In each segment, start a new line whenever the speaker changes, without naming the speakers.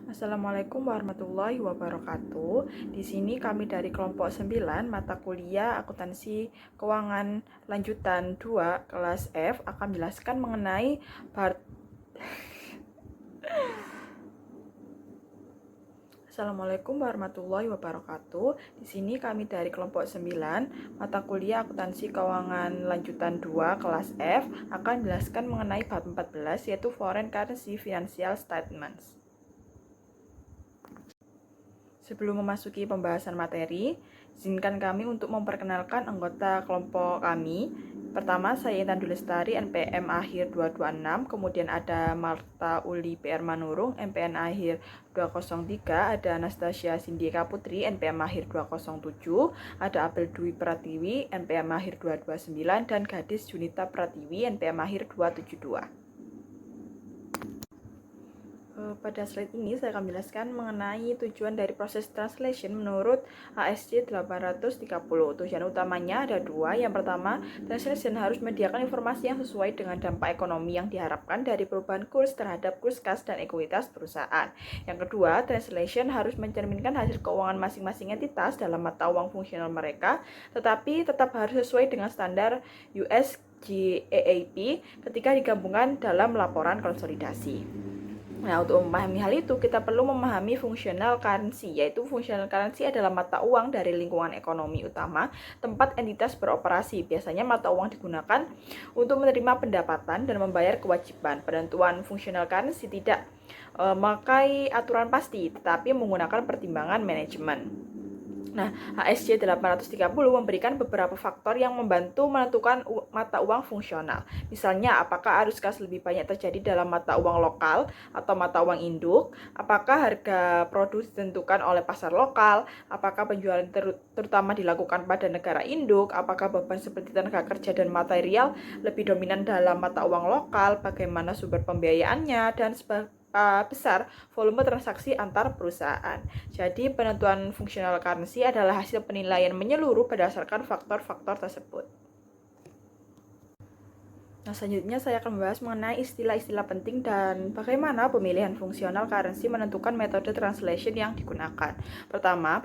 Assalamualaikum warahmatullahi wabarakatuh. Di sini kami dari kelompok 9 mata kuliah akuntansi keuangan lanjutan 2 kelas F akan menjelaskan mengenai Assalamualaikum warahmatullahi wabarakatuh. Di sini kami dari kelompok 9 mata kuliah akuntansi keuangan lanjutan 2 kelas F akan menjelaskan mengenai bab 14 yaitu Foreign Currency Financial Statements. Sebelum memasuki pembahasan materi, izinkan kami untuk memperkenalkan anggota kelompok kami. Pertama, saya Intan Dulestari, NPM akhir 226, kemudian ada Marta Uli PR Manurung, NPM akhir 203, ada Anastasia Sindika Putri, NPM akhir 207, ada Abel Dwi Pratiwi, NPM akhir 229, dan Gadis Junita Pratiwi, NPM akhir 272. Pada slide ini saya akan menjelaskan mengenai tujuan dari proses translation menurut ASC 830. Tujuan utamanya ada dua. Yang pertama, translation harus menyediakan informasi yang sesuai dengan dampak ekonomi yang diharapkan dari perubahan kurs terhadap kurs kas dan ekuitas perusahaan. Yang kedua, translation harus mencerminkan hasil keuangan masing-masing entitas dalam mata uang fungsional mereka, tetapi tetap harus sesuai dengan standar US GAAP ketika digabungkan dalam laporan konsolidasi. Nah, untuk memahami hal itu, kita perlu memahami functional currency, yaitu functional currency adalah mata uang dari lingkungan ekonomi utama tempat entitas beroperasi. Biasanya mata uang digunakan untuk menerima pendapatan dan membayar kewajiban. Penentuan functional currency tidak memakai aturan pasti, tetapi menggunakan pertimbangan manajemen. Nah, HSC 830 memberikan beberapa faktor yang membantu menentukan mata uang fungsional. Misalnya, apakah arus kas lebih banyak terjadi dalam mata uang lokal atau mata uang induk? Apakah harga produk ditentukan oleh pasar lokal? Apakah penjualan terutama dilakukan pada negara induk? Apakah beban seperti tenaga kerja dan material lebih dominan dalam mata uang lokal? Bagaimana sumber pembiayaannya? Dan besar volume transaksi antar perusahaan. Jadi penentuan functional currency adalah hasil penilaian menyeluruh berdasarkan faktor-faktor tersebut. Nah, selanjutnya saya akan membahas mengenai istilah-istilah penting dan bagaimana pemilihan fungsional currency menentukan metode translation yang digunakan. Pertama,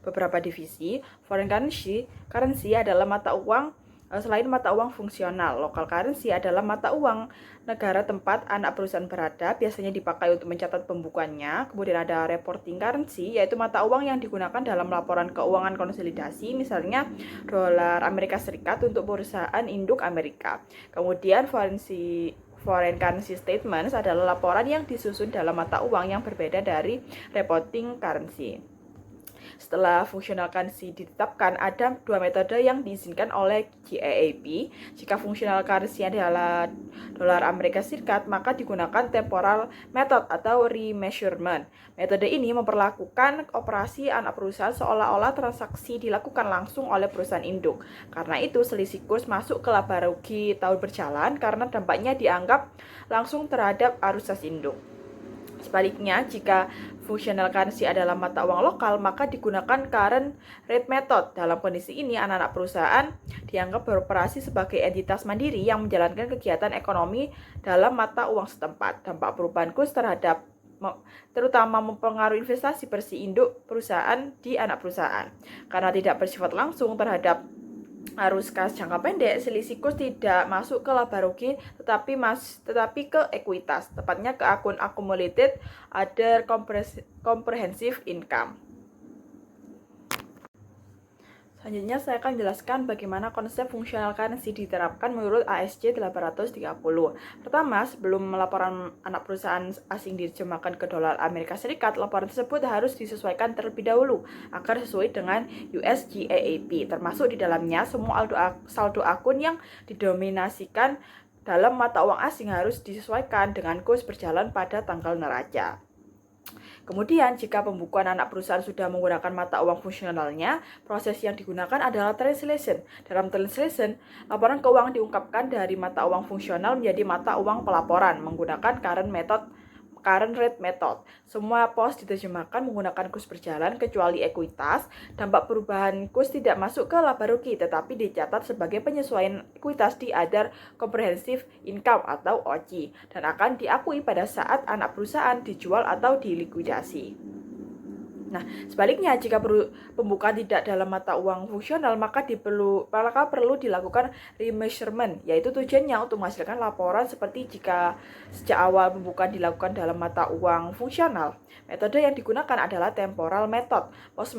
beberapa divisi. Foreign currency adalah mata uang selain mata uang fungsional. Local currency adalah mata uang negara tempat anak perusahaan berada, biasanya dipakai untuk mencatat pembukuannya. Kemudian ada reporting currency, yaitu mata uang yang digunakan dalam laporan keuangan konsolidasi, misalnya dolar Amerika Serikat untuk perusahaan induk Amerika. Kemudian Foreign currency statements adalah laporan yang disusun dalam mata uang yang berbeda dari reporting currency. Setelah functional currency ditetapkan, ada dua metode yang diizinkan oleh GAAP. Jika functional currency adalah dolar Amerika Serikat, maka digunakan temporal method atau remeasurement. Metode ini memperlakukan operasi anak perusahaan seolah-olah transaksi dilakukan langsung oleh perusahaan induk. Karena itu, selisih kurs masuk ke laba rugi tahun berjalan karena dampaknya dianggap langsung terhadap arus kas induk. Sebaliknya, jika functional currency adalah mata uang lokal, maka digunakan current rate method. Dalam kondisi ini, anak-anak perusahaan dianggap beroperasi sebagai entitas mandiri yang menjalankan kegiatan ekonomi dalam mata uang setempat. Dampak perubahan kurs terutama mempengaruhi investasi bersih induk perusahaan di anak perusahaan. Karena tidak bersifat langsung terhadap arus kas jangka pendek, selisih kurs tidak masuk ke laba rugi tetapi ke ekuitas, tepatnya ke akun accumulated other comprehensive income. Selanjutnya saya akan jelaskan bagaimana konsep functional currency diterapkan menurut ASC 830. Pertama, sebelum laporan anak perusahaan asing diterjemahkan ke dolar Amerika Serikat, laporan tersebut harus disesuaikan terlebih dahulu agar sesuai dengan US GAAP. Termasuk di dalamnya semua saldo akun yang didominasikan dalam mata uang asing harus disesuaikan dengan kurs berjalan pada tanggal neraca. Kemudian, jika pembukuan anak perusahaan sudah menggunakan mata uang fungsionalnya, proses yang digunakan adalah translation. Dalam translation, laporan keuangan diungkapkan dari mata uang fungsional menjadi mata uang pelaporan menggunakan current method current rate method. Semua pos diterjemahkan menggunakan kurs berjalan kecuali ekuitas. Dampak perubahan kurs tidak masuk ke laba rugi tetapi dicatat sebagai penyesuaian ekuitas di other comprehensive income atau OCI dan akan diakui pada saat anak perusahaan dijual atau dilikuidasi. Nah, sebaliknya jika pembukaan tidak dalam mata uang fungsional maka perlu dilakukan remeasurement, yaitu tujuannya untuk menghasilkan laporan seperti jika sejak awal pembukaan dilakukan dalam mata uang fungsional. Metode yang digunakan adalah temporal method. Post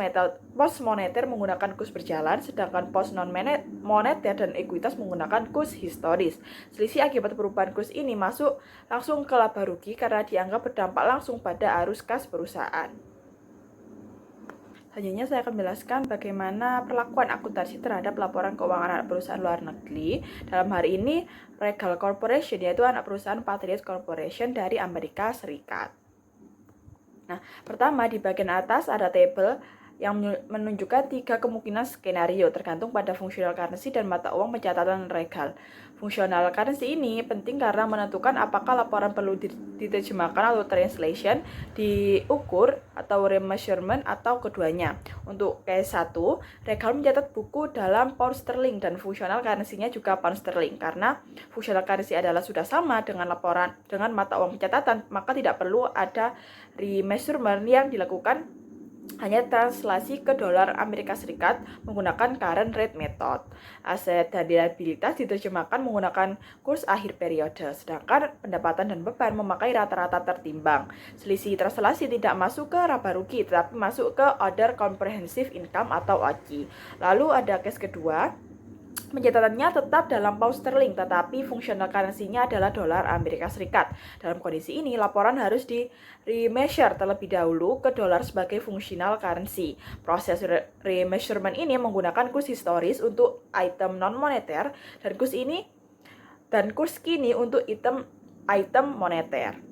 moneter menggunakan kurs berjalan, sedangkan post non moneter dan ekuitas menggunakan kurs historis. Selisih akibat perubahan kurs ini masuk langsung ke laba rugi karena dianggap berdampak langsung pada arus kas perusahaan. Selanjutnya saya akan menjelaskan bagaimana perlakuan akuntansi terhadap laporan keuangan anak perusahaan luar negeri. Dalam hari ini, Regal Corporation yaitu anak perusahaan Patriot Corporation dari Amerika Serikat. Nah, pertama di bagian atas ada tabel yang menunjukkan 3 kemungkinan skenario tergantung pada functional currency dan mata uang pencatatan Regal. Functional currency ini penting karena menentukan apakah laporan perlu diterjemahkan atau translation, diukur atau remeasurement atau keduanya. Untuk case 1, Regal mencatat buku dalam pound sterling dan functional currency-nya juga pound sterling. Karena functional currency adalah sudah sama dengan laporan dengan mata uang pencatatan, maka tidak perlu ada remeasurement yang dilakukan, hanya translasi ke dolar Amerika Serikat menggunakan current rate method. Aset dan liabilitas diterjemahkan menggunakan kurs akhir periode, sedangkan pendapatan dan beban memakai rata-rata tertimbang. Selisih translasi tidak masuk ke laba rugi, tetapi masuk ke other comprehensive income atau OCI. Lalu ada case kedua, pencatatannya tetap dalam pound sterling, tetapi functional currency-nya adalah dolar Amerika Serikat. Dalam kondisi ini, laporan harus di-remeasure terlebih dahulu ke dolar sebagai functional currency. Proses remeasurement ini menggunakan kurs historis untuk item non-moneter dan kurs kini untuk item moneter.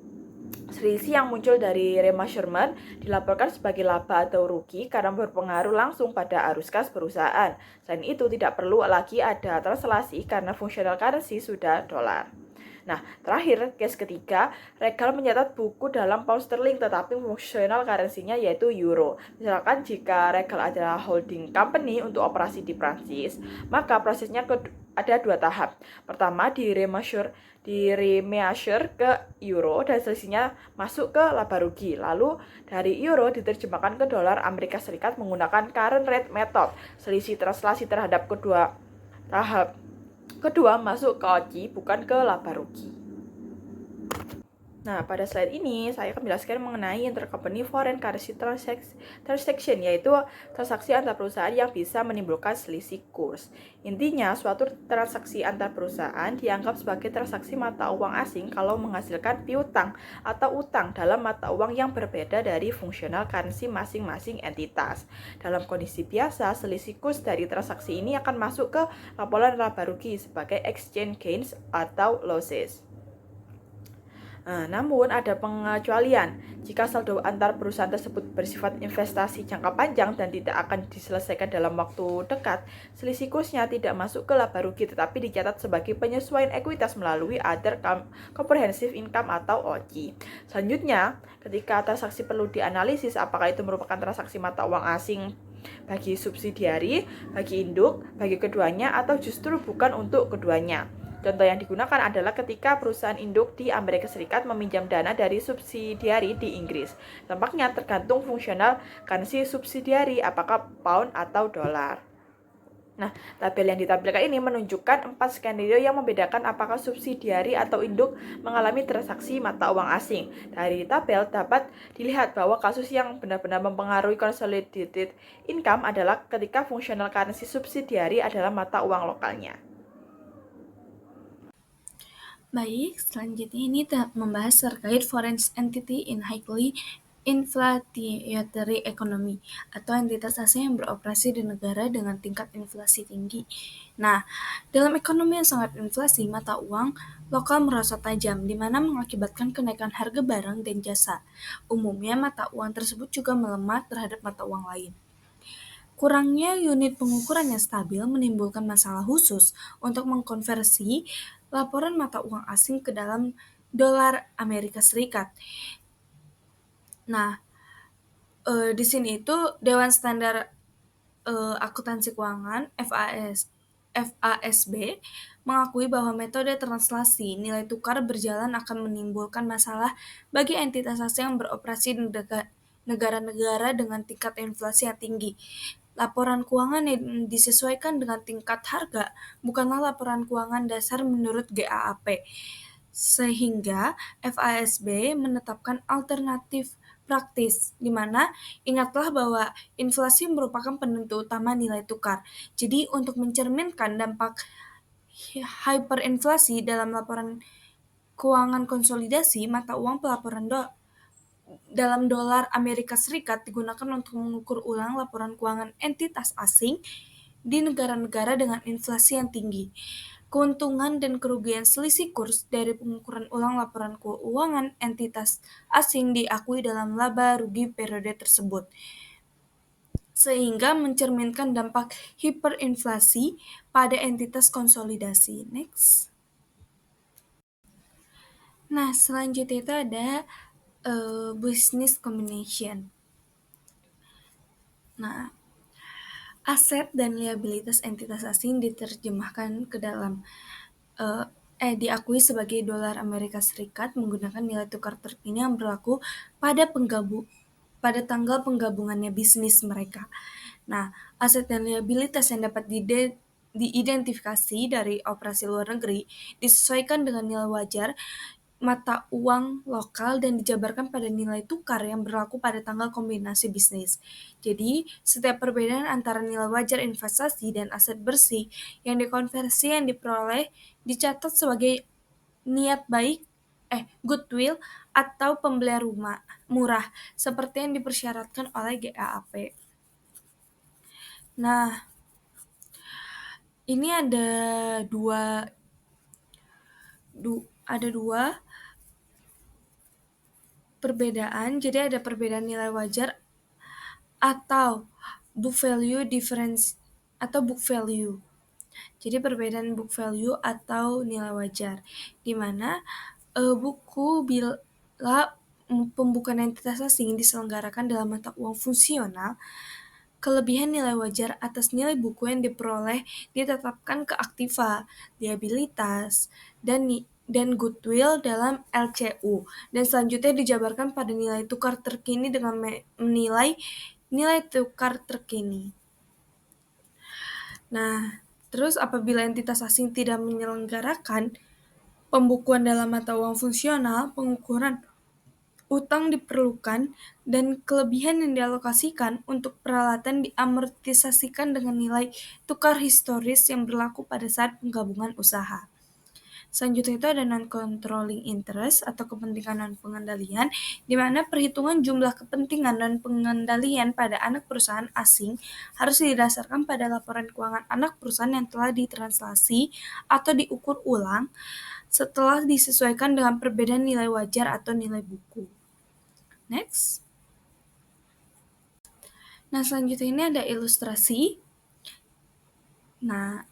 Selisih yang muncul dari remeasurement dilaporkan sebagai laba atau rugi karena berpengaruh langsung pada arus kas perusahaan. Selain itu, tidak perlu lagi ada translasi karena functional currency sudah dolar. Nah, terakhir, case ketiga, Regal mencatat buku dalam pound sterling tetapi functional currency-nya yaitu euro. Misalkan jika Regal adalah holding company untuk operasi di Prancis, maka prosesnya ada 2 tahap. Pertama, di remeasure ke euro dan selisihnya masuk ke laba rugi. Lalu dari euro diterjemahkan ke dolar Amerika Serikat menggunakan current rate method. Selisih translasi terhadap tahap kedua masuk ke OCI, bukan ke laba rugi. Nah, pada slide ini saya akan menjelaskan mengenai intercompany foreign currency transaction, yaitu transaksi antar perusahaan yang bisa menimbulkan selisih kurs. Intinya, suatu transaksi antar perusahaan dianggap sebagai transaksi mata uang asing kalau menghasilkan piutang atau utang dalam mata uang yang berbeda dari functional currency masing-masing entitas. Dalam kondisi biasa, selisih kurs dari transaksi ini akan masuk ke laporan laba rugi sebagai exchange gains atau losses. Namun ada pengecualian. Jika saldo antar perusahaan tersebut bersifat investasi jangka panjang dan tidak akan diselesaikan dalam waktu dekat, selisih kursnya tidak masuk ke laba rugi tetapi dicatat sebagai penyesuaian ekuitas melalui other comprehensive income atau OCI. Selanjutnya, ketika transaksi perlu dianalisis apakah itu merupakan transaksi mata uang asing bagi subsidiari, bagi induk, bagi keduanya, atau justru bukan untuk keduanya. Contoh yang digunakan adalah ketika perusahaan induk di Amerika Serikat meminjam dana dari subsidiari di Inggris. Tampaknya tergantung fungsional currency subsidiari, apakah pound atau dolar. Nah, tabel yang ditampilkan ini menunjukkan 4 skenario yang membedakan apakah subsidiari atau induk mengalami transaksi mata uang asing. Dari tabel dapat dilihat bahwa kasus yang benar-benar mempengaruhi consolidated income adalah ketika functional currency subsidiari adalah mata uang lokalnya.
Baik, selanjutnya ini membahas terkait foreign entity in highly inflationary economy atau entitas asing yang beroperasi di negara dengan tingkat inflasi tinggi. Nah, dalam ekonomi yang sangat inflasi, mata uang lokal merosot tajam, di mana mengakibatkan kenaikan harga barang dan jasa. Umumnya, mata uang tersebut juga melemah terhadap mata uang lain. Kurangnya unit pengukuran yang stabil menimbulkan masalah khusus untuk mengkonversi laporan mata uang asing ke dalam dolar Amerika Serikat. Nah, di sini itu Dewan Standar Akuntansi Keuangan (FASB) mengakui bahwa metode translasi nilai tukar berjalan akan menimbulkan masalah bagi entitas asing yang beroperasi di negara-negara dengan tingkat inflasi yang tinggi. Laporan keuangan yang disesuaikan dengan tingkat harga bukanlah laporan keuangan dasar menurut GAAP, sehingga FASB menetapkan alternatif praktis, di mana ingatlah bahwa inflasi merupakan penentu utama nilai tukar. Jadi untuk mencerminkan dampak hyperinflasi dalam laporan keuangan konsolidasi, mata uang pelaporan dalam dolar Amerika Serikat digunakan untuk mengukur ulang laporan keuangan entitas asing di negara-negara dengan inflasi yang tinggi. Keuntungan dan kerugian selisih kurs dari pengukuran ulang laporan keuangan entitas asing diakui dalam laba rugi periode tersebut, sehingga mencerminkan dampak hiperinflasi pada entitas konsolidasi. Next. Nah, selanjutnya itu ada business combination. Nah, aset dan liabilitas entitas asing diterjemahkan ke dalam diakui sebagai dolar Amerika Serikat menggunakan nilai tukar terkini yang berlaku pada tanggal penggabungannya bisnis mereka. Nah, aset dan liabilitas yang dapat diidentifikasi dari operasi luar negeri disesuaikan dengan nilai wajar mata uang lokal dan dijabarkan pada nilai tukar yang berlaku pada tanggal kombinasi bisnis. Jadi, setiap perbedaan antara nilai wajar investasi dan aset bersih yang dikonversi yang diperoleh dicatat sebagai niat baik, goodwill, atau pembelian rumah murah, seperti yang dipersyaratkan oleh GAAP. Nah, ini ada dua perbedaan. Jadi ada perbedaan nilai wajar atau book value difference atau book value. Jadi perbedaan book value atau nilai wajar, di mana buku bila pembukaan entitas asing diselenggarakan dalam mata uang fungsional, kelebihan nilai wajar atas nilai buku yang diperoleh ditetapkan ke aktiva, liabilitas, dan goodwill dalam LCU, dan selanjutnya dijabarkan pada nilai tukar terkini dengan menilai nilai tukar terkini. Nah, terus apabila entitas asing tidak menyelenggarakan pembukuan dalam mata uang fungsional, pengukuran utang diperlukan dan kelebihan yang dialokasikan untuk peralatan diamortisasikan dengan nilai tukar historis yang berlaku pada saat penggabungan usaha. Selanjutnya itu ada non-controlling interest atau kepentingan non-pengendalian, di mana perhitungan jumlah kepentingan dan pengendalian pada anak perusahaan asing harus didasarkan pada laporan keuangan anak perusahaan yang telah ditranslasi atau diukur ulang setelah disesuaikan dengan perbedaan nilai wajar atau nilai buku. Next. Nah, selanjutnya ini ada ilustrasi. Nah,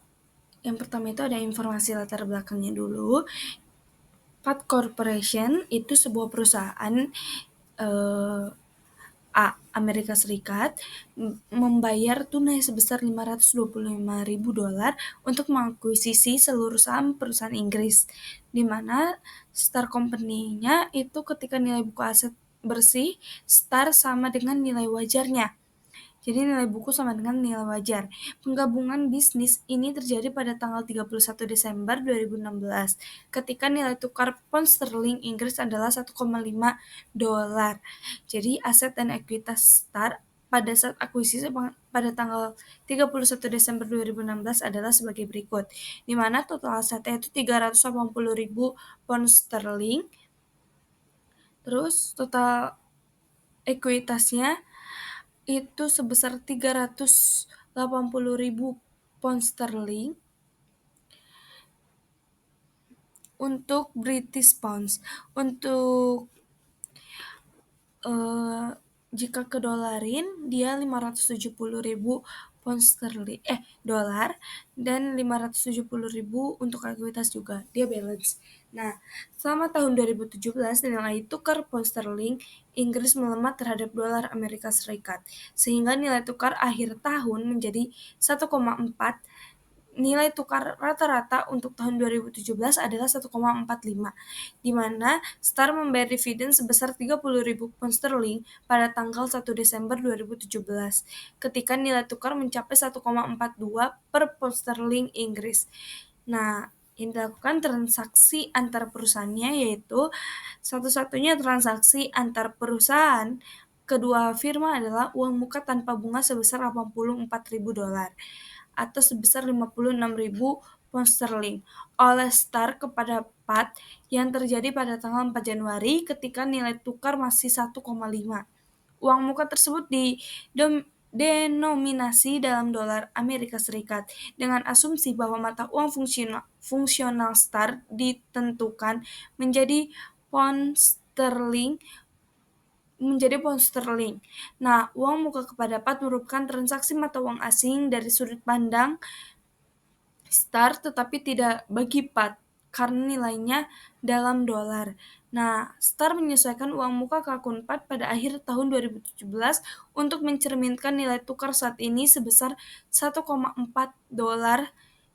yang pertama itu ada informasi latar belakangnya dulu. Path Corporation itu sebuah perusahaan Amerika Serikat membayar tunai sebesar $525.000 untuk mengakuisisi seluruh saham perusahaan Inggris, di mana Star Company-nya itu ketika nilai buku aset bersih Star sama dengan nilai wajarnya. Jadi nilai buku sama dengan nilai wajar. Penggabungan bisnis ini terjadi pada tanggal 31 Desember 2016 ketika nilai tukar pound sterling Inggris adalah $1,5. Jadi aset dan ekuitas Star pada saat akuisisi pada tanggal 31 Desember 2016 adalah sebagai berikut, di mana total asetnya itu 380.000 pound sterling, terus total ekuitasnya itu sebesar 380.000 pound sterling untuk British pounds. Untuk Jika ke dolarin, dia 570.000 pound sterling dolar dan 570.000 untuk ekuitas juga. Dia balance. Nah, selama tahun 2017 nilai tukar pound sterling Inggris melemah terhadap dolar Amerika Serikat sehingga nilai tukar akhir tahun menjadi 1,4. Nilai tukar rata-rata untuk tahun 2017 adalah 1,45, di mana Star membayar dividen sebesar 30.000 pound sterling pada tanggal 1 Desember 2017, ketika nilai tukar mencapai 1,42 per pound sterling Inggris. Nah, yang dilakukan transaksi antar perusahaannya yaitu satu-satunya transaksi antar perusahaan kedua firma adalah uang muka tanpa bunga sebesar 84.000 dolar atau sebesar 56.000 pound sterling oleh Star kepada Pat yang terjadi pada tanggal 4 Januari ketika nilai tukar masih 1,5. Uang muka tersebut denominasi dalam dolar Amerika Serikat dengan asumsi bahwa mata uang fungsional Star ditentukan menjadi pound sterling. Nah, uang muka kepada Pat merupakan transaksi mata uang asing dari sudut pandang Star tetapi tidak bagi Pat karena nilainya dalam dolar. Nah, Star menyesuaikan uang muka ke akun Pat pada akhir tahun 2017 untuk mencerminkan nilai tukar saat ini sebesar 1,4 dolar.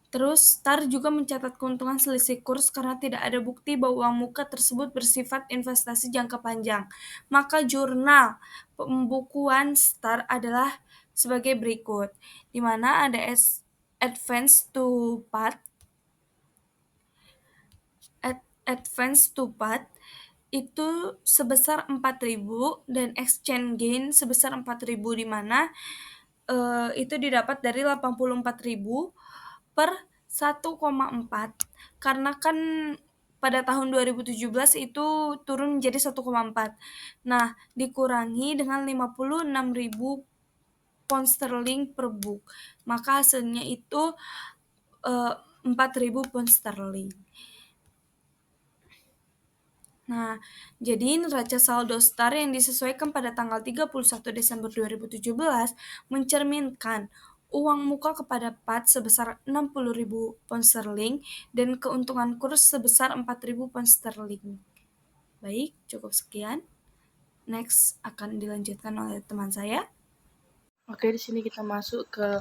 Terus, Star juga mencatat keuntungan selisih kurs karena tidak ada bukti bahwa uang muka tersebut bersifat investasi jangka panjang. Maka jurnal pembukuan Star adalah sebagai berikut, di mana ada advance to Pat, itu sebesar 4.000 dan exchange gain sebesar 4.000 di mana itu didapat dari 84.000 per 1,4 karena kan pada tahun 2017 itu turun menjadi 1,4. Nah, dikurangi dengan 56.000 pound sterling per book. Maka hasilnya itu 4.000 pound sterling. Nah, jadi neraca saldo Star yang disesuaikan pada tanggal 31 Desember 2017 mencerminkan uang muka kepada Pat sebesar 60.000 pound sterling dan keuntungan kurs sebesar 4.000 pound sterling. Baik, cukup sekian. Next akan dilanjutkan oleh teman saya.
Oke, di sini kita masuk ke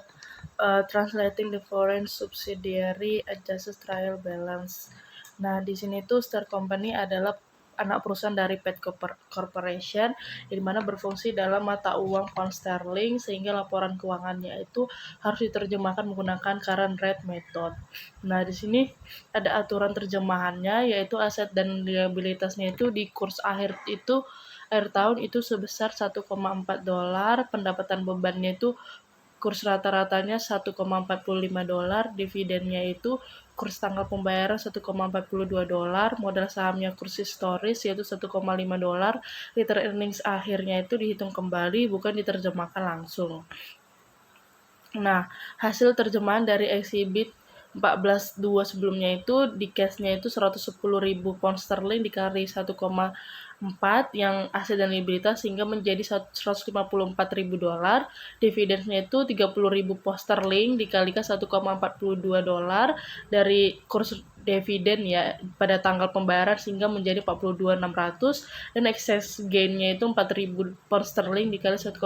translating the foreign subsidiary adjusted trial balance. Nah, di sini tuh Star Company adalah anak perusahaan dari Pet Corporation, di mana berfungsi dalam mata uang pound sterling sehingga laporan keuangannya itu harus diterjemahkan menggunakan current rate method. Nah, di sini ada aturan terjemahannya yaitu aset dan liabilitasnya itu di kurs akhir tahun itu sebesar 1,4 dolar, pendapatan bebannya itu kurs rata-ratanya 1,45 dolar, dividennya itu kurs tanggal pembayaran 1,42 dolar, modal sahamnya kurs historis yaitu 1,5 dolar, return earnings akhirnya itu dihitung kembali bukan diterjemahkan langsung. Nah, hasil terjemahan dari exhibit 14.2 sebelumnya itu di cashnya itu 110.000 pound sterling dikali 1,4 yang aset dan liabilitas sehingga menjadi 154.000 dolar. Dividennya itu 30.000 pound sterling dikalikan 1,42 dolar dari kurs dividen ya pada tanggal pembayaran sehingga menjadi 42.600 dan excess gain-nya itu 4.000 pound sterling dikali 1,45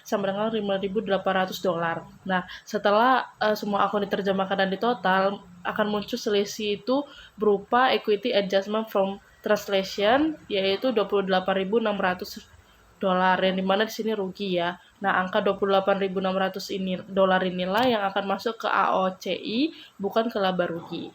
sama dengan 5.800 dolar. Nah, setelah semua akun diterjemahkan dan ditotal akan muncul selisih itu berupa equity adjustment from translation yaitu 28.600 dolar yang dimana di sini rugi ya. Nah, angka 28.600 ini dolar inilah yang akan masuk ke AOCI bukan ke laba rugi.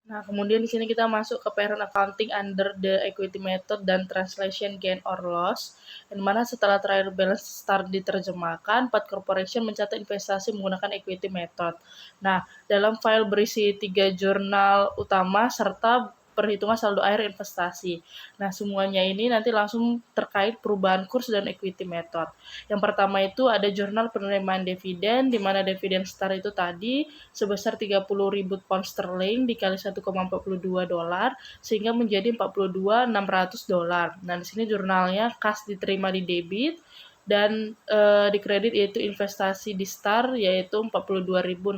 Nah, kemudian di sini kita masuk ke parent accounting under the equity method dan translation gain or loss. Yang mana setelah trial balance start diterjemahkan, Pat Corporation mencatat investasi menggunakan equity method. Nah, dalam file berisi 3 jurnal utama serta
perhitungan saldo akhir investasi. Nah, semuanya ini nanti langsung terkait perubahan kurs dan equity method. Yang pertama itu ada jurnal penerimaan dividen, di mana dividen STAR itu tadi sebesar 30.000 pound sterling dikali 1,42 dolar, sehingga menjadi 42.600 dolar. Nah, di sini jurnalnya kas diterima di debit, dan di kredit yaitu investasi di STAR yaitu 42.600.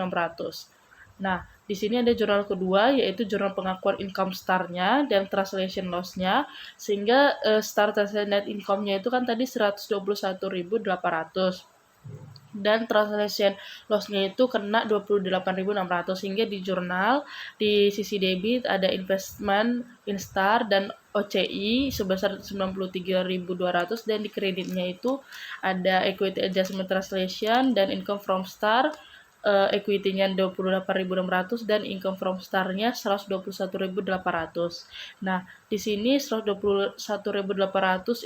Nah, di sini ada jurnal kedua yaitu jurnal pengakuan income STAR-nya dan translation loss-nya, sehingga STAR translation net income-nya itu kan tadi 121.800 dan translation loss-nya itu kena 28.600, sehingga di jurnal di sisi debit ada investment in STAR dan OCI sebesar 93.200, dan di kreditnya itu ada equity adjustment translation dan income from STAR, equity-nya 28.600 dan income from STAR-nya 121.800. Nah, di sini 121.800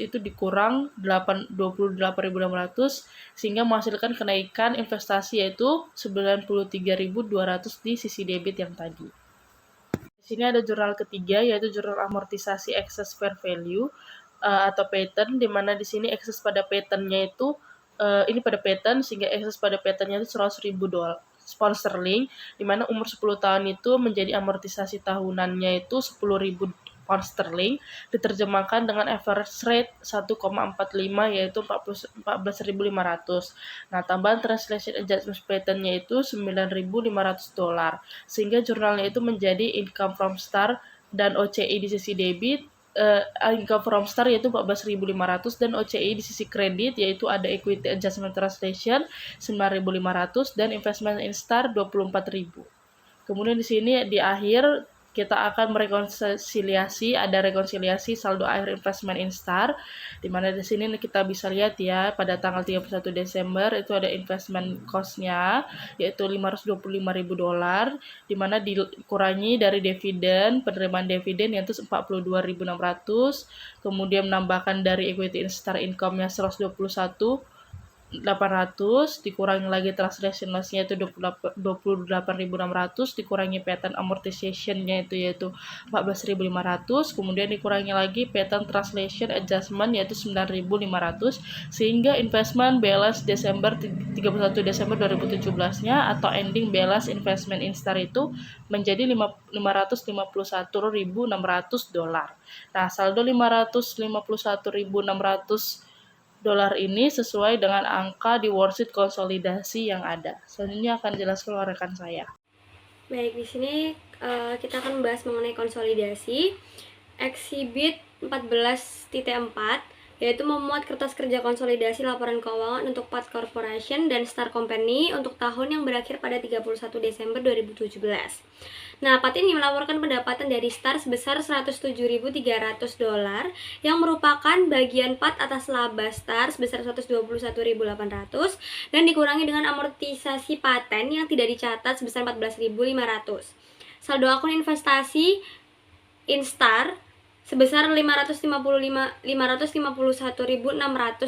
itu dikurang 28.600 sehingga menghasilkan kenaikan investasi yaitu 93.200 di sisi debit yang tadi. Di sini ada jurnal ketiga yaitu jurnal amortisasi excess fair value atau pattern, di mana di sini excess pada patternnya itu ini pada pattern, sehingga excess pada patternnya itu 100.000 pound sterling, di mana umur 10 tahun itu menjadi amortisasi tahunannya itu 10.000 pound sterling, diterjemahkan dengan average rate 1,45 yaitu 14.500. Nah, tambahan translation adjustment pattern-nya itu 9.500 dolar, sehingga jurnalnya itu menjadi income from STAR dan OCI di sisi debit, income from STAR yaitu 14.500 dan OCI di sisi kredit yaitu ada equity adjustment translation 9.500 dan investment in STAR 24.000. Kemudian di sini di akhir kita akan merekonsiliasi, ada rekonsiliasi saldo akhir investment in STAR, di mana di sini kita bisa lihat ya pada tanggal 31 Desember itu ada investment cost-nya yaitu 525.000 dolar, di mana dikurangi dari dividen, penerimaan dividen yaitu 42.600, kemudian menambahkan dari equity in STAR income-nya 121.800, dikurangi lagi translation loss-nya itu 28.600, dikurangi pattern amortization-nya yaitu 14.500, kemudian dikurangi lagi pattern translation adjustment yaitu 9.500, sehingga investment balance 31 Desember 2017-nya atau ending balance investment in STAR itu menjadi 551.600 dolar. Nah, saldo 551.600 dolar ini sesuai dengan angka di worksheet konsolidasi yang ada. Selanjutnya akan jelaskan oleh rekan saya.
Baik, di sini kita akan membahas mengenai konsolidasi. Exhibit 14.4 yaitu memuat kertas kerja konsolidasi laporan keuangan untuk Pat Corporation dan Star Company untuk tahun yang berakhir pada 31 Desember 2017. Nah, Pat ini melaporkan pendapatan dari Star sebesar 107.300 dolar yang merupakan bagian Pat atas laba Star sebesar 121.800 dan dikurangi dengan amortisasi paten yang tidak dicatat sebesar 14.500. Saldo akun investasi in Star sebesar 551.600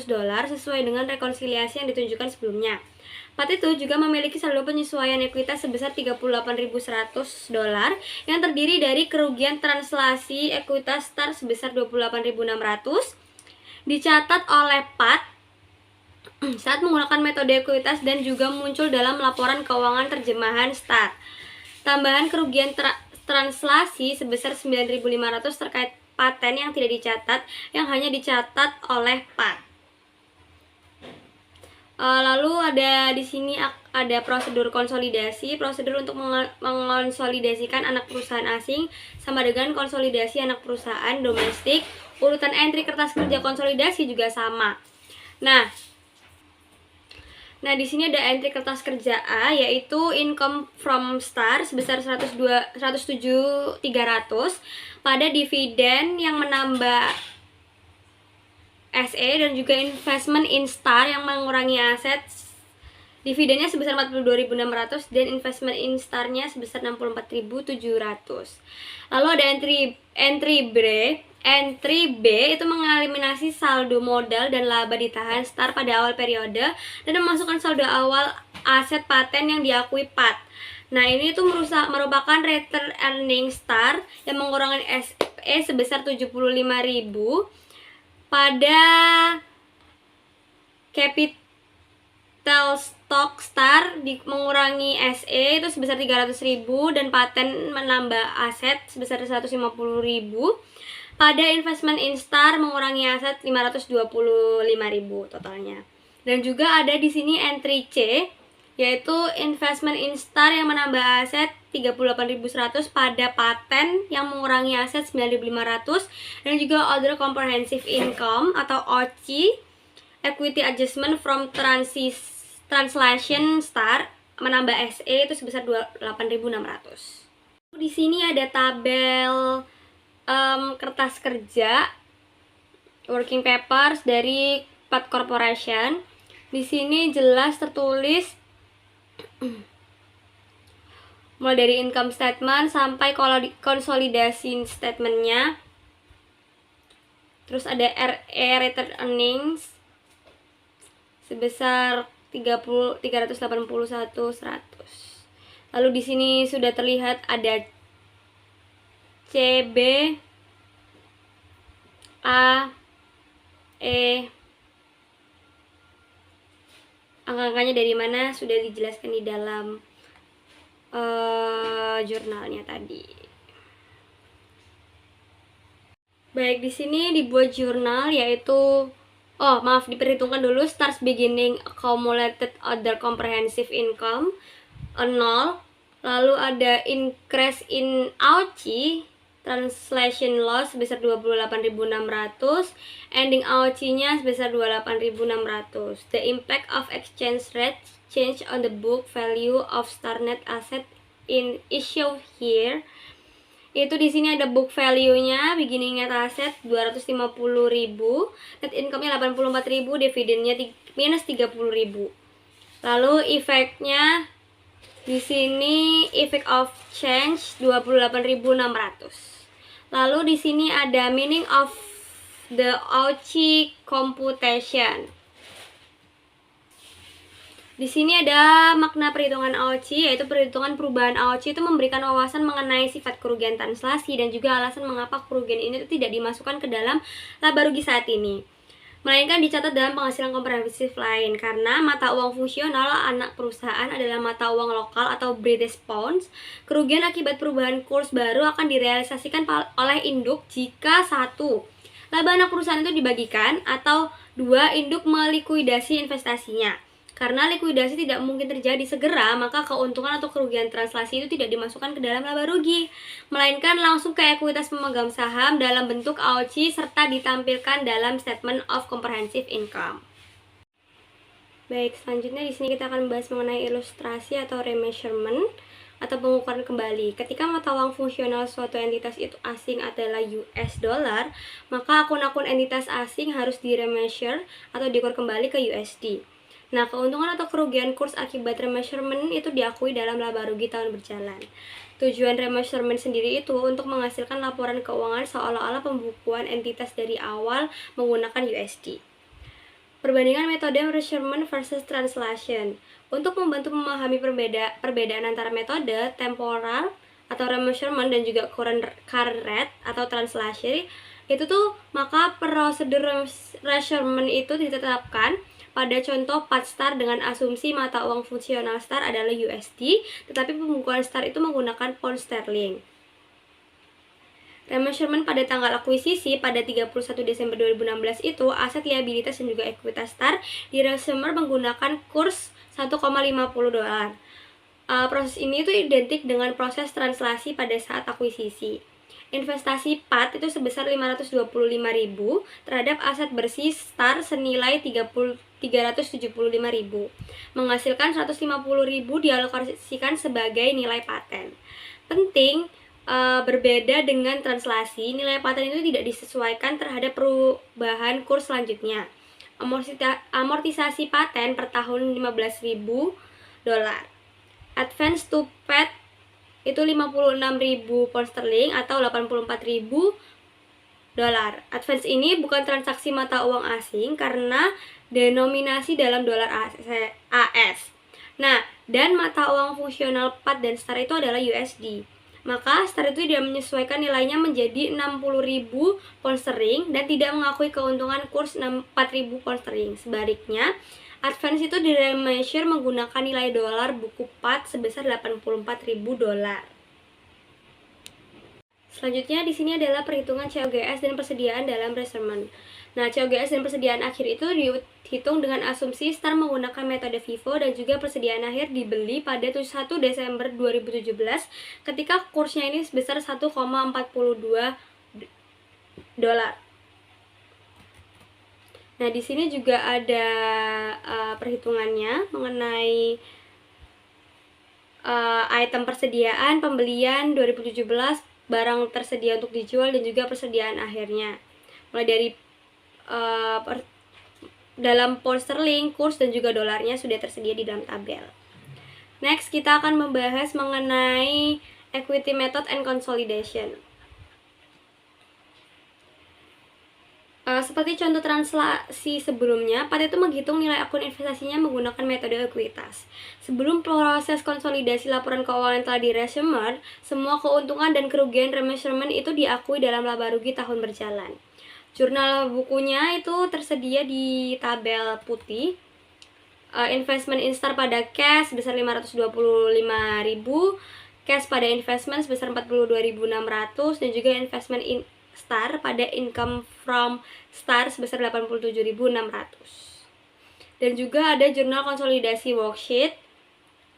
dolar sesuai dengan rekonsiliasi yang ditunjukkan sebelumnya. Pat itu juga memiliki saldo penyesuaian ekuitas sebesar 38.100 dolar yang terdiri dari kerugian translasi ekuitas Star sebesar 28.600 dicatat oleh Pat saat menggunakan metode ekuitas dan juga muncul dalam laporan keuangan terjemahan Star. Tambahan kerugian translasi sebesar 9.500 terkait paten yang tidak dicatat, yang hanya dicatat oleh Pat. Lalu ada di sini ada prosedur konsolidasi. Prosedur untuk mengonsolidasikan anak perusahaan asing sama dengan konsolidasi anak perusahaan domestik. Urutan entry kertas kerja konsolidasi juga sama. Nah, di sini ada entry kertas kerja A yaitu income from Star sebesar 107.300 pada dividen yang menambah SE dan juga investment in Star yang mengurangi aset. Dividennya sebesar 42.600 dan investment in Star-nya sebesar 64.700. Lalu ada entry B itu mengeliminasi saldo modal dan laba ditahan Star pada awal periode dan memasukkan saldo awal aset paten yang diakui Pat. Nah, ini tuh merupakan return earning star yang mengurangi SE sebesar 75.000 pada capital stock star mengurangi SE itu sebesar 300.000 dan paten menambah aset sebesar 150.000. Pada investment in star mengurangi aset 525.000 totalnya. Dan juga ada di sini entry C, yaitu investment in star yang menambah aset 38.100 pada paten yang mengurangi aset 9.500, dan juga other comprehensive income atau OCI, equity adjustment from translation star menambah SE itu sebesar 8.600. Di sini ada tabel kertas kerja working papers dari Pat Corporation. Di sini jelas tertulis mulai dari income statement sampai konsolidasi statementnya. Terus ada RE return earnings sebesar 381.100. Lalu di sini sudah terlihat ada CB, A, E, angka-angkanya dari mana sudah dijelaskan di dalam jurnalnya tadi. Baik, di sini dibuat jurnal yaitu diperhitungkan dulu starts beginning accumulated other comprehensive income 0, lalu ada increase in AOCI translation loss sebesar 28.600, ending AOCI-nya sebesar 28.600. The impact of exchange rate change on the book value of star net asset in issue here. Itu di sini ada book value-nya, beginning net asset 250.000, net income-nya 84.000, dividennya minus 30.000. Lalu efeknya di sini effect of change 28.600. Lalu di sini ada meaning of the OCI computation. Di sini ada makna perhitungan AOCI, yaitu perhitungan perubahan AOCI itu memberikan wawasan mengenai sifat kerugian translasi dan juga alasan mengapa kerugian ini itu tidak dimasukkan ke dalam laba rugi saat ini, melainkan dicatat dalam penghasilan komprehensif lain. Karena mata uang fungsional anak perusahaan adalah mata uang lokal atau British Pounds, kerugian akibat perubahan kurs baru akan direalisasikan oleh induk jika 1. Laba anak perusahaan itu dibagikan, atau 2. Induk melikuidasi investasinya. Karena likuidasi tidak mungkin terjadi segera, maka keuntungan atau kerugian translasi itu tidak dimasukkan ke dalam laba rugi, melainkan langsung ke ekuitas pemegang saham dalam bentuk AOCI serta ditampilkan dalam Statement of Comprehensive Income. Baik, selanjutnya di sini kita akan membahas mengenai ilustrasi atau remeasurement atau pengukuran kembali. Ketika mata uang fungsional suatu entitas itu asing adalah US dollar, maka akun-akun entitas asing harus diremeasure atau diukur kembali ke USD. Nah, keuntungan atau kerugian kurs akibat remeasurement itu diakui dalam laba rugi tahun berjalan. Tujuan remeasurement sendiri itu untuk menghasilkan laporan keuangan seolah-olah pembukuan entitas dari awal menggunakan USD. Perbandingan metode measurement versus translation. Untuk membantu memahami perbedaan antara metode temporal atau remeasurement dan juga current rate atau translation itu tuh, maka prosedur remeasurement itu ditetapkan pada contoh Pat Star dengan asumsi mata uang fungsional Star adalah USD, tetapi pembukuan Star itu menggunakan pound sterling. Remeasurement pada tanggal akuisisi pada 31 Desember 2016 itu aset, liabilitas, dan juga ekuitas Star diremeasure menggunakan kurs 1,50 dolar. Proses ini itu identik dengan proses translasi pada saat akuisisi. Investasi PAT itu sebesar 525.000 terhadap aset bersih Star senilai 375.000, menghasilkan 150.000 dialokasikan sebagai nilai paten. Penting, berbeda dengan translasi, nilai paten itu tidak disesuaikan terhadap perubahan kurs selanjutnya. Amortisasi paten per tahun 15.000 dolar. Advance to PAT itu 56.000 pound sterling atau 84.000 dolar. Advance ini bukan transaksi mata uang asing karena denominasi dalam dolar AS. Nah, dan mata uang fungsional PAT dan STAR itu adalah USD. Maka STAR itu tidak menyesuaikan nilainya menjadi 60.000 pound sterling dan tidak mengakui keuntungan kurs 4.000 pound sterling. Sebaliknya, Advance itu di-remeasure menggunakan nilai dolar buku PAT sebesar 84.000 dolar. Selanjutnya di sini adalah perhitungan COGS dan persediaan dalam reserment. Nah, COGS dan persediaan akhir itu dihitung dengan asumsi STAR menggunakan metode FIFO dan juga persediaan akhir dibeli pada 1 Desember 2017 ketika kursnya ini sebesar 1,42 dolar. Nah, di sini juga ada perhitungannya mengenai item persediaan pembelian 2017, barang tersedia untuk dijual dan juga persediaan akhirnya. Mulai dari dalam pound sterling, kurs dan juga dolarnya sudah tersedia di dalam tabel. Next, kita akan membahas mengenai equity method and consolidation. Seperti contoh translasi sebelumnya, PAT itu menghitung nilai akun investasinya menggunakan metode ekuitas. Sebelum proses konsolidasi laporan keuangan telah di-remeasure, semua keuntungan dan kerugian remeasurement itu diakui dalam laba rugi tahun berjalan. Jurnal bukunya itu tersedia di tabel putih. Investment in STAR pada cash sebesar 525.000, cash pada investment sebesar 42.600 dan juga investment in STAR pada income from STAR sebesar 87.600. Dan juga ada jurnal konsolidasi worksheet.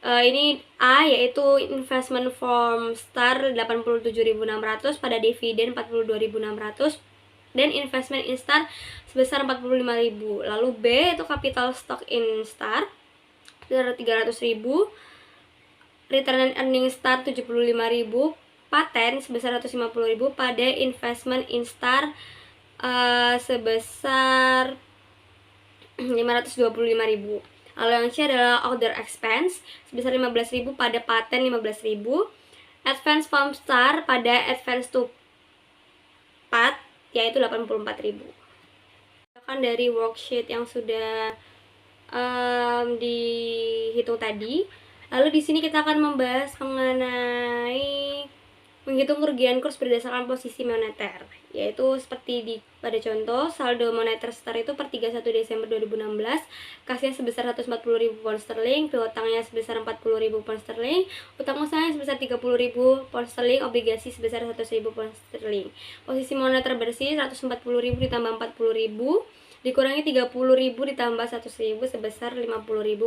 Ini A yaitu investment from STAR 87.600 pada dividen 42.600 dan investment in STAR sebesar 45.000. Lalu B itu capital stock in STAR sebesar 300.000, return on earning STAR 75.000, paten sebesar 150.000 pada investment in STAR sebesar 525.000. Lalu yang C adalah other expense sebesar 15.000 pada paten 15.000, advance from STAR pada advance to PAT yaitu 84.000. Kan dari worksheet yang sudah dihitung tadi. Lalu di sini kita akan membahas mengenai menghitung kerugian kurs berdasarkan posisi moneter, yaitu seperti pada contoh saldo moneter STAR itu per 31 Desember 2016 kasnya sebesar 140.000 pound sterling, piutangnya sebesar 40.000 pound sterling, utang usahanya sebesar 30.000 pound sterling, obligasi sebesar 100.000 pound sterling. Posisi moneter bersih 140.000 ditambah 40.000 dikurangi 30.000 ditambah 100.000 sebesar 50.000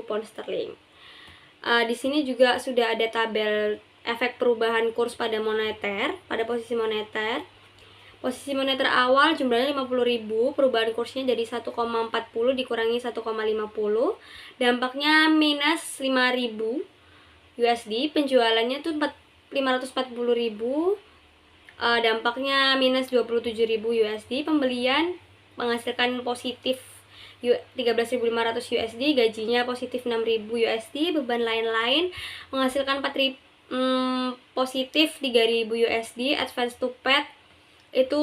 pound sterling. Di sini juga sudah ada tabel efek perubahan kurs pada moneter, pada posisi moneter. Posisi moneter awal jumlahnya 50.000, perubahan kursnya jadi 1,40 dikurangi 1,50. Dampaknya minus 5.000 USD, penjualannya tuh 540.000. Dampaknya minus 27.000 USD, pembelian menghasilkan positif 13.500 USD, gajinya positif 6.000 USD, beban lain-lain menghasilkan positif 3.000 USD, advance to PAT itu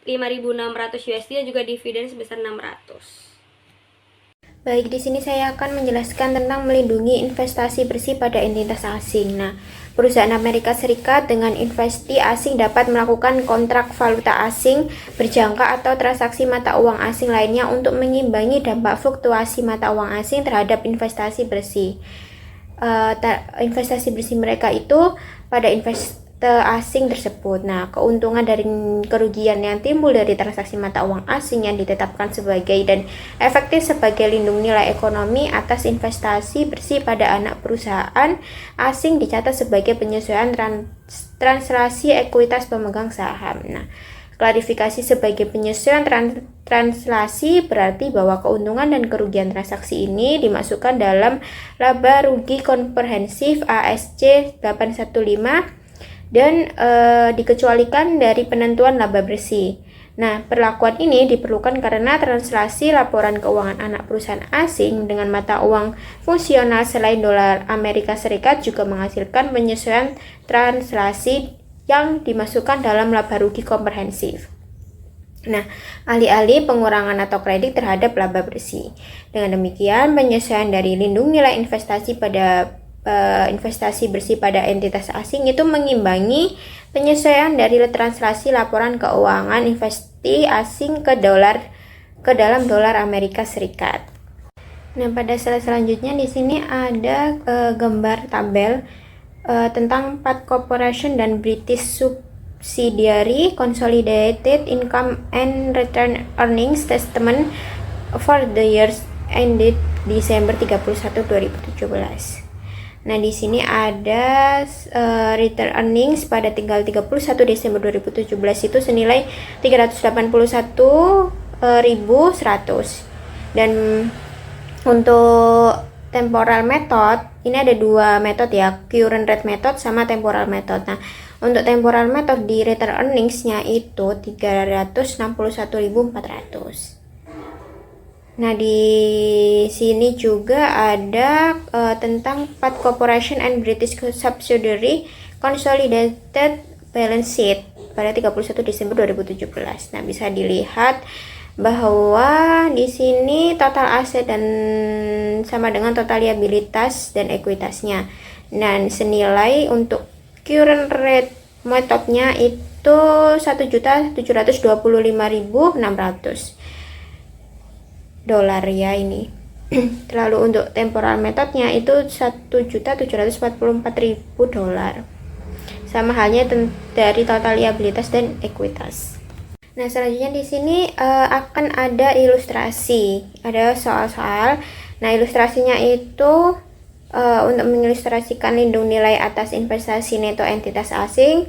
5.600 USD dan juga dividen sebesar 600.
Baik, di sini saya akan menjelaskan tentang melindungi investasi bersih pada entitas asing. Nah, perusahaan Amerika Serikat dengan investasi asing dapat melakukan kontrak valuta asing, berjangka atau transaksi mata uang asing lainnya untuk mengimbangi dampak fluktuasi mata uang asing terhadap investasi bersih. Investasi bersih mereka itu pada investasi asing tersebut. Nah, keuntungan dari kerugian yang timbul dari transaksi mata uang asing yang ditetapkan sebagai dan efektif sebagai lindung nilai ekonomi atas investasi bersih pada anak perusahaan asing dicatat sebagai penyesuaian translasi ekuitas pemegang saham. Nah, klarifikasi sebagai penyesuaian translasi berarti bahwa keuntungan dan kerugian transaksi ini dimasukkan dalam laba rugi komprehensif ASC 815 dan dikecualikan dari penentuan laba bersih. Nah, perlakuan ini diperlukan karena translasi laporan keuangan anak perusahaan asing dengan mata uang fungsional selain dolar Amerika Serikat juga menghasilkan penyesuaian translasi yang dimasukkan dalam laba rugi komprehensif. Nah, alih-alih pengurangan atau kredit terhadap laba bersih. Dengan demikian, penyesuaian dari lindung nilai investasi pada investasi bersih pada entitas asing itu mengimbangi penyesuaian dari translasi laporan keuangan investasi asing ke dalam dolar Amerika Serikat. Nah, pada slide selanjutnya di sini ada gambar tabel tentang 4 corporation dan British subsidiary consolidated income and return earnings statement for the years ended Desember 31, 2017. Nah, di sini ada return earnings pada tanggal 31 Desember 2017 itu senilai 381.100. Dan untuk temporal method, ini ada 2 metode ya, current rate method sama temporal method. Nah, untuk temporal method di return earnings-nya itu 361.400. Nah, di sini juga ada tentang 4 corporation and British subsidiary consolidated balance sheet pada 31 Desember 2017. Nah, bisa dilihat bahwa di sini total aset dan sama dengan total liabilitas dan ekuitasnya. Dan senilai untuk current rate metodenya itu 1.725.600 dolar ya ini. Lalu untuk temporal metodenya itu 1.744.000 dolar. Sama halnya dari total liabilitas dan ekuitas. Nah, selanjutnya di sini akan ada ilustrasi, ada soal-soal. Nah, ilustrasinya itu untuk mengilustrasikan lindung nilai atas investasi neto entitas asing.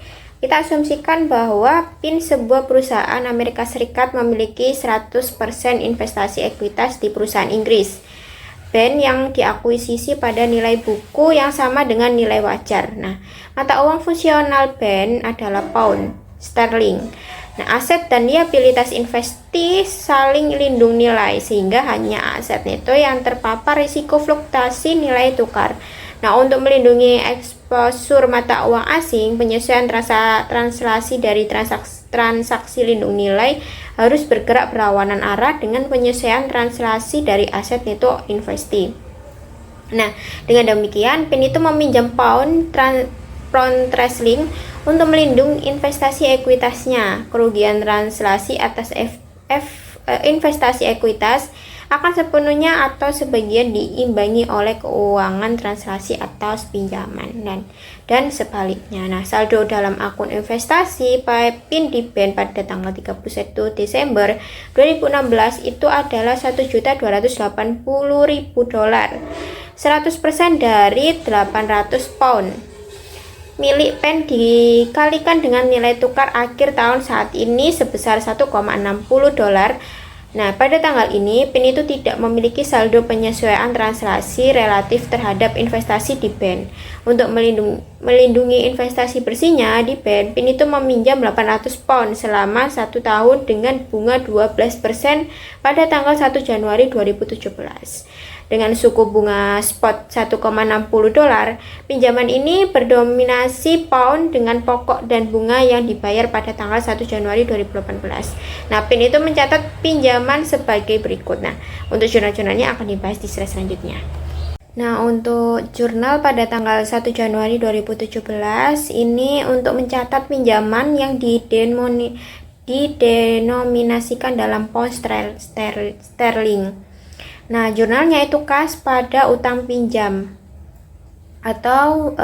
Kita asumsikan bahwa PIN sebuah perusahaan Amerika Serikat memiliki 100% investasi ekuitas di perusahaan Inggris. BEN yang diakuisisi pada nilai buku yang sama dengan nilai wajar. Nah, mata uang fungsional BEN adalah pound sterling. Nah, aset dan liabilitas investasi saling lindung nilai sehingga hanya aset neto yang terpapar risiko fluktuasi nilai tukar. Nah, untuk melindungi eksposur mata uang asing, penyesuaian translasi dari transaksi lindung nilai harus bergerak berlawanan arah dengan penyesuaian translasi dari aset neto investasi. Nah, dengan demikian, PIN itu meminjam pound translink untuk melindungi investasi ekuitasnya. Kerugian translasi atas investasi ekuitas akan sepenuhnya atau sebagian diimbangi oleh keuangan translasi atas pinjaman dan sebaliknya. Nah, saldo dalam akun investasi PIN di BEN pada tanggal 31 Desember 2016 itu adalah 1.280.000 dolar. 100% dari 800 pound milik PEN dikalikan dengan nilai tukar akhir tahun saat ini sebesar 1,60 dolar. Nah, pada tanggal ini, PIN itu tidak memiliki saldo penyesuaian translasi relatif terhadap investasi di BEN. Untuk melindungi investasi bersihnya di BEN, PIN itu meminjam 800 pound selama 1 tahun dengan bunga 12% pada tanggal 1 Januari 2017. Dengan suku bunga spot 1,60 dolar, pinjaman ini berdominasi pound dengan pokok dan bunga yang dibayar pada tanggal 1 Januari 2018. Nah, PIN itu mencatat pinjaman sebagai berikut. Nah, untuk jurnal-jurnalnya akan dibahas di slide selanjutnya. Nah, untuk jurnal pada tanggal 1 Januari 2017 ini untuk mencatat pinjaman yang didenominasikan dalam pound sterling. Nah, jurnalnya itu kas pada utang pinjam atau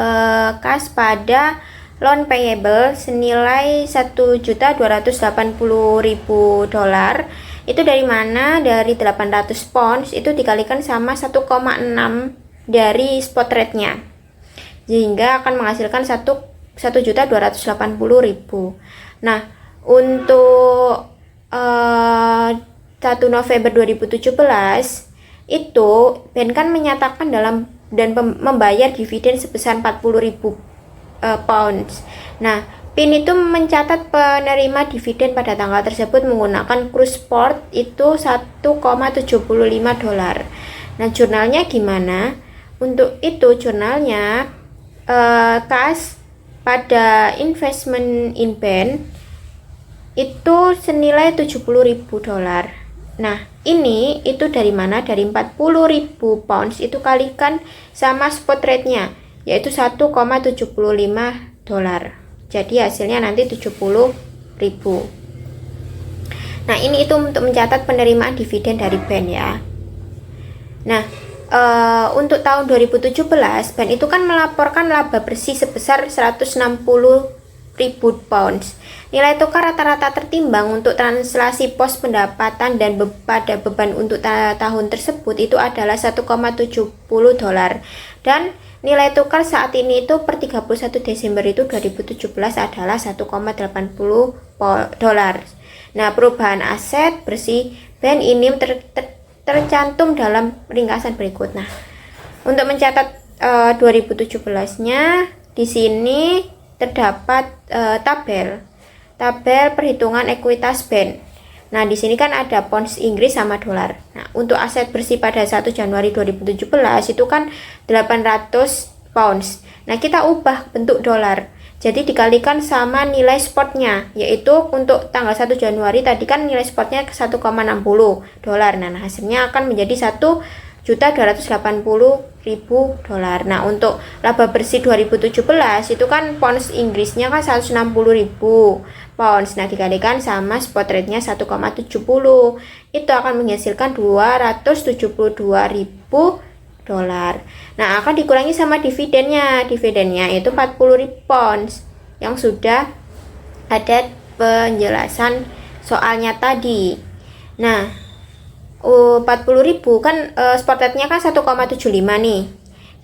kas pada loan payable senilai 1.280.000 dolar. Itu dari mana? Dari 800 pounds itu dikalikan sama 1,6 dari spot rate-nya. Sehingga akan menghasilkan 1.280.000. Nah, untuk 1 November 2017 itu BEN kan menyatakan membayar dividen sebesar 40.000 pounds. Nah, PIN itu mencatat penerima dividen pada tanggal tersebut menggunakan kurs spot itu 1,75 dolar. Nah, jurnalnya gimana? Untuk itu jurnalnya kas pada investment in BEN itu senilai 70.000 dolar. Nah, ini itu dari mana? Dari 40.000 pounds itu kalikan sama spot rate-nya, yaitu 1,75 dolar. Jadi hasilnya nanti 70.000. Nah, ini itu untuk mencatat penerimaan dividen dari BAN ya. Nah, untuk tahun 2017 BAN itu kan melaporkan laba bersih sebesar 160.000 pounds. Nilai tukar rata-rata tertimbang untuk translasi pos pendapatan dan pada beban untuk tahun tersebut itu adalah 1,70 dolar. Dan nilai tukar saat ini itu per 31 Desember itu 2017 adalah 1,80 dolar. Nah, perubahan aset bersih BAN ini tercantum dalam ringkasan berikut. Nah, untuk mencatat 2017-nya di sini terdapat tabel perhitungan ekuitas BAN. Nah, di sini kan ada pounds Inggris sama dolar. Nah, untuk aset bersih pada 1 Januari 2017 itu kan 800 pounds. Nah, kita ubah bentuk dolar. Jadi dikalikan sama nilai spotnya, yaitu untuk tanggal 1 Januari tadi kan nilai spotnya ke 1,60 dolar. Nah, hasilnya akan menjadi 1.280.000 dolar. Nah, untuk laba bersih 2017 itu kan pounds Inggrisnya kan 160.000 pounds. Nah, dikalikan sama spot rate-nya 1,70. Itu akan menghasilkan 272.000 dolar. Nah, akan dikurangi sama dividennya. Dividennya itu 40.000 pounds yang sudah ada penjelasan soalnya tadi. Nah, 40.000 kan spot rate-nya kan 1,75 nih.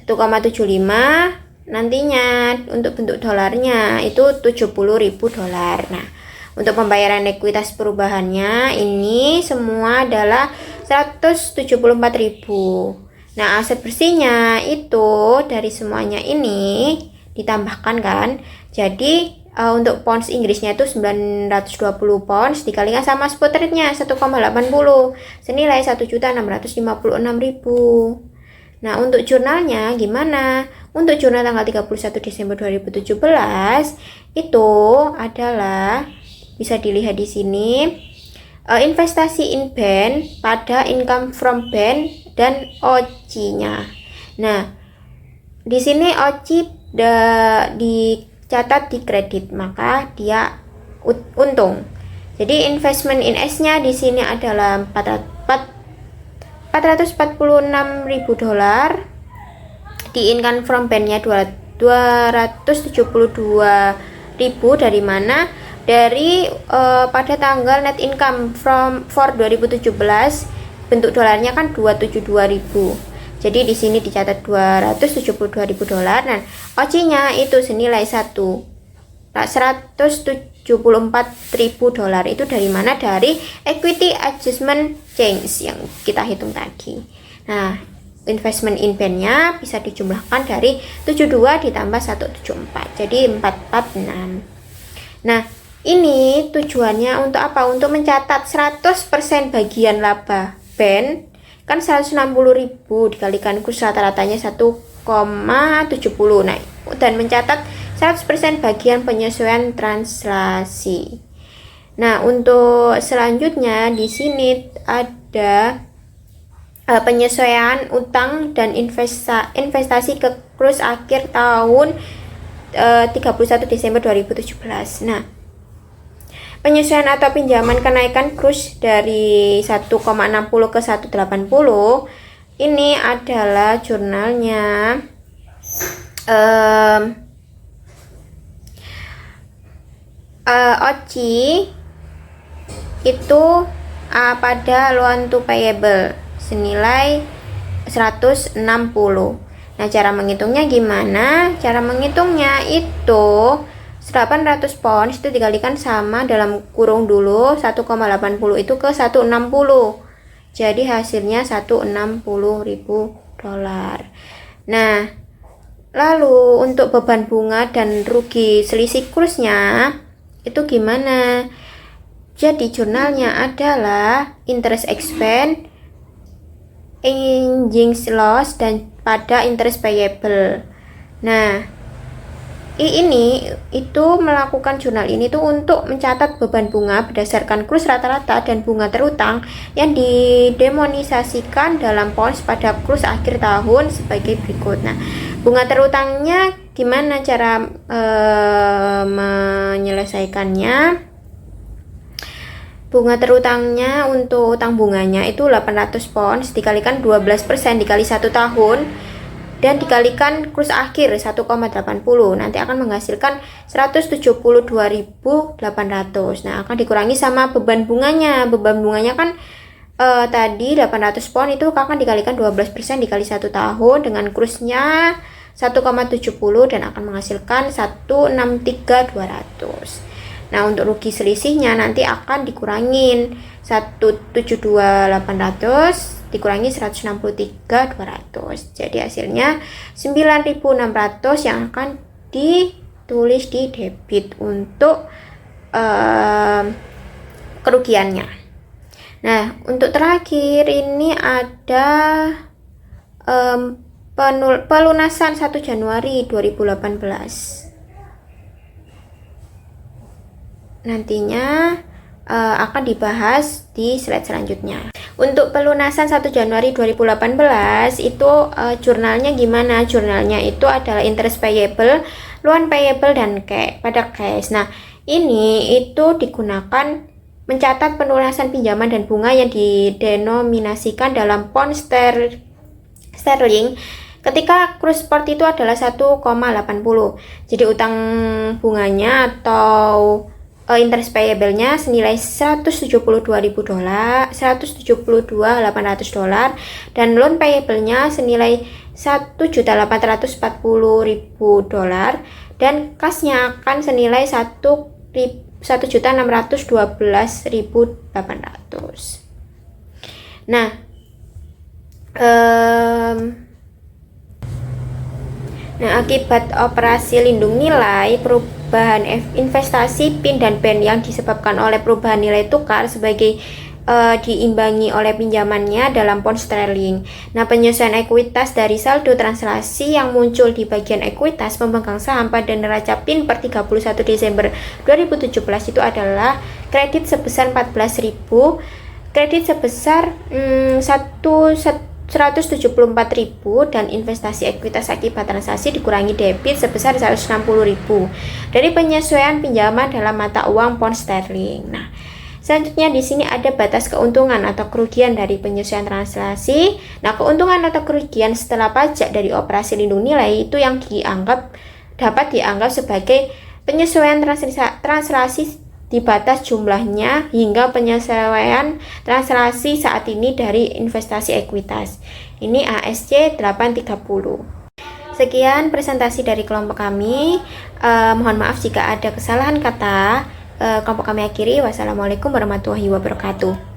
1,75 nantinya untuk bentuk dolarnya itu 70.000 dolar. Nah, untuk pembayaran ekuitas perubahannya ini semua adalah 174.000. Nah, aset bersihnya itu dari semuanya ini ditambahkan kan. Jadi untuk pounds Inggrisnya itu 920 pounds dikalikan sama spot rate-nya 1,80 senilai 1.656.000. Nah, untuk jurnalnya gimana? Untuk jurnal tanggal 31 Desember 2017 itu adalah bisa dilihat di sini investasi in BAN pada income from BAN dan OCI-nya. Nah, di sini OCI dicatat di kredit, maka dia untung. Jadi investment in S-nya di sini adalah 446.000 dolar. Di income from BAN-nya 272.000 dari mana? Dari pada tanggal net income for 2017 bentuk dolarnya kan 272.000. Jadi di sini dicatat 272.000 dolar. Dan OCI-nya itu senilai 174.000 dolar. Itu dari mana? Dari equity adjustment change yang kita hitung tadi. Nah, investment in BAN-nya bisa dijumlahkan dari 72 ditambah 174. Jadi 446. Nah, ini tujuannya untuk apa? Untuk mencatat 100% bagian laba BAN kan 160.000 dikalikan kurs rata-ratanya 1,70. Nah, dan mencatat 100% bagian penyesuaian translasi. Nah, untuk selanjutnya di sini ada penyesuaian utang dan investasi ke kurs akhir tahun 31 Desember 2017. Nah, penyesuaian atau pinjaman kenaikan kurs dari 1,60 ke 180 ini adalah jurnalnya OCI itu pada loan to payable senilai 160. Nah, cara menghitungnya gimana? Cara menghitungnya itu 800 pounds itu dikalikan sama dalam kurung dulu 1,80 itu ke 160. Jadi hasilnya 160.000 dolar. Nah, lalu untuk beban bunga dan rugi selisih kursnya itu gimana? Jadi jurnalnya adalah interest expense, engine loss dan pada interest payable. Nah, ini itu melakukan jurnal ini tuh untuk mencatat beban bunga berdasarkan kurs rata-rata dan bunga terutang yang didemonisasikan dalam pons pada kurs akhir tahun sebagai berikut. Nah, bunga terutangnya gimana cara menyelesaikannya? Bunga terutangnya untuk utang bunganya itu 800 pounds dikalikan 12% dikali 1 tahun dan dikalikan kurs akhir 1,80 nanti akan menghasilkan 172.800. Nah, akan dikurangi sama beban bunganya. Beban bunganya kan tadi 800 pound itu akan dikalikan 12% dikali 1 tahun dengan kursnya 1,70 dan akan menghasilkan 163.200. Nah, untuk rugi selisihnya nanti akan dikurangin 172.800 dikurangi 163.200. Jadi hasilnya 9.600 yang akan ditulis di debit untuk kerugiannya. Nah, untuk terakhir ini ada pelunasan 1 Januari 2018. Nantinya akan dibahas di slide selanjutnya. Untuk pelunasan 1 Januari 2018 itu jurnalnya gimana? Jurnalnya itu adalah interest payable, loan payable, dan pada cash. Nah, ini itu digunakan mencatat pelunasan pinjaman dan bunga yang didenominasikan dalam pound sterling ketika kurs spot itu adalah 1,80. Jadi utang bunganya atau interest payable-nya senilai $172.800 dan loan payable-nya senilai $1.840.000 dan kas-nya akan senilai $1.612.800. Nah, akibat operasi lindung nilai, perubahan investasi PIN dan BEN yang disebabkan oleh perubahan nilai tukar sebagai diimbangi oleh pinjamannya dalam pound sterling. Nah, penyesuaian ekuitas dari saldo translasi yang muncul di bagian ekuitas pemegang saham pada neraca PIN per 31 Desember 2017 itu adalah kredit sebesar 14.000, kredit sebesar 174.000 dan investasi ekuitas akibat transaksi dikurangi debit sebesar 160.000 dari penyesuaian pinjaman dalam mata uang pound sterling. Nah, selanjutnya di sini ada batas keuntungan atau kerugian dari penyesuaian translasi. Nah, keuntungan atau kerugian setelah pajak dari operasi lindung nilai itu yang dapat dianggap sebagai penyesuaian translasi di batas jumlahnya hingga penyesuaian translasi saat ini dari investasi ekuitas. Ini ASC 830. Sekian presentasi dari kelompok kami. Mohon maaf jika ada kesalahan kata. Kelompok kami akhiri. Wassalamualaikum warahmatullahi wabarakatuh.